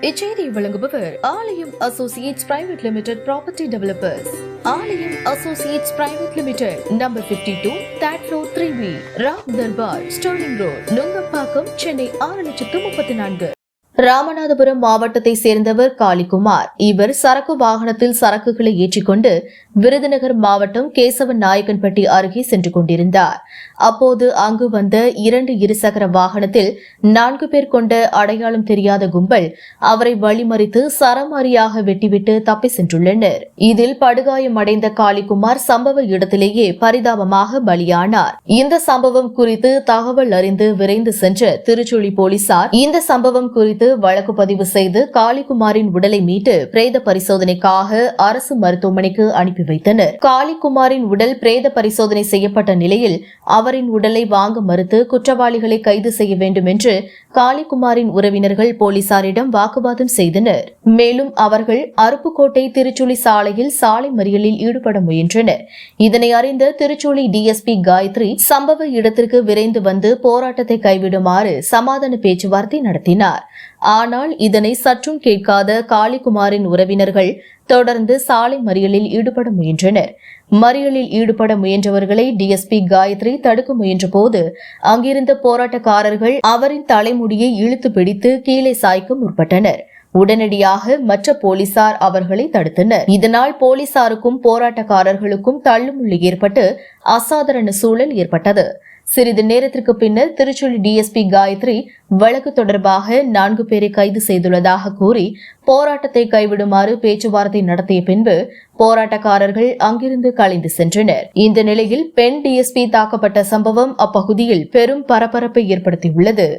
இச்செய்தியை வழங்குபவர் Aalayam associates private limited property developers. Aalayam associates private limited, number 52, third floor, 3B, Ram Darbar, Sterling road, Nungambakkam, Chennai 6,34,000. Ramanathapuram மாவட்டத்தை சேர்ந்தவர் காளிக்குமார். இவர் சரக்கு வாகனத்தில் சரக்குகளை ஏற்றிக்கொண்டு விருதுநகர் மாவட்டம் கேசவன் நாயக்கன்பட்டி அருகே சென்று கொண்டிருந்தார். அப்போது அங்கு வந்த 2 இருசக்கர வாகனத்தில் 4 பேர் கொண்ட அடையாளம் தெரியாத கும்பல் அவரை வழிமறித்து சரமாரியாக வெட்டிவிட்டு தப்பி சென்றுள்ளனர். இதில் படுகாயமடைந்த காளிக்குமார் சம்பவ இடத்திலேயே பரிதாபமாக பலியானார். இந்த சம்பவம் குறித்து தகவல் அறிந்து விரைந்து சென்ற திருச்சுழி போலீசார் இந்த சம்பவம் குறித்து வழக்கு பதிவு செய்து காளிக்குமாரின் உடலை மீட்டு பிரேத பரிசோதனைக்காக அரசு மருத்துவமனைக்கு அனுப்பி வைத்தனர். காளிக்குமாரின் உடல் பிரேத பரிசோதனை செய்யப்பட்ட நிலையில் அவரின் உடலை வாங்க மறுத்து குற்றவாளிகளை கைது செய்ய வேண்டும் என்று காளிக்குமாரின் உறவினர்கள் போலீசாரிடம் வாக்குவாதம் செய்தனர். மேலும் அவர்கள் அருப்புக்கோட்டை திருச்சுழி சாலையில் சாலை மறியலில் ஈடுபட முயன்றனர். இதனை அறிந்த திருச்சுழி டிஎஸ்பி காயத்ரி சம்பவ இடத்திற்கு விரைந்து வந்து போராட்டத்தை கைவிடுமாறு சமாதான பேச்சுவார்த்தை நடத்தினார். ஆனால் இதனை சற்றும் கேட்காத காளிக்குமாரின் உறவினர்கள் தொடர்ந்து சாலை மறியலில் ஈடுபட முயன்றனர். மறியலில் ஈடுபட முயன்றவர்களை டிஎஸ்பி காயத்ரி தடுக்க முயன்றபோது அங்கிருந்த போராட்டக்காரர்கள் அவரின் தலைமுடியை இழுத்து பிடித்து கீழே சாய்க்க முற்பட்டனர். உடனடியாக மற்ற போலீசார் அவர்களை தடுத்தனர். இதனால் போலீசாருக்கும் போராட்டக்காரர்களுக்கும் தள்ளுமுள்ளு ஏற்பட்டு அசாதாரண சூழல் ஏற்பட்டது. சிறிது நேரத்திற்கு பின்னர் திருச்சுழி டிஎஸ்பி காயத்ரி வழக்கு தொடர்பாக 4 பேரை கைது செய்துள்ளதாக கூறி போராட்டத்தை கைவிடுமாறு பேச்சுவார்த்தை நடத்திய பின்பு போராட்டக்காரர்கள் அங்கிருந்து கலைந்து சென்றனர். இந்த நிலையில் பெண் டிஎஸ்பி தாக்கப்பட்ட சம்பவம் அப்பகுதியில் பெரும் பரபரப்பை ஏற்படுத்தியுள்ளது.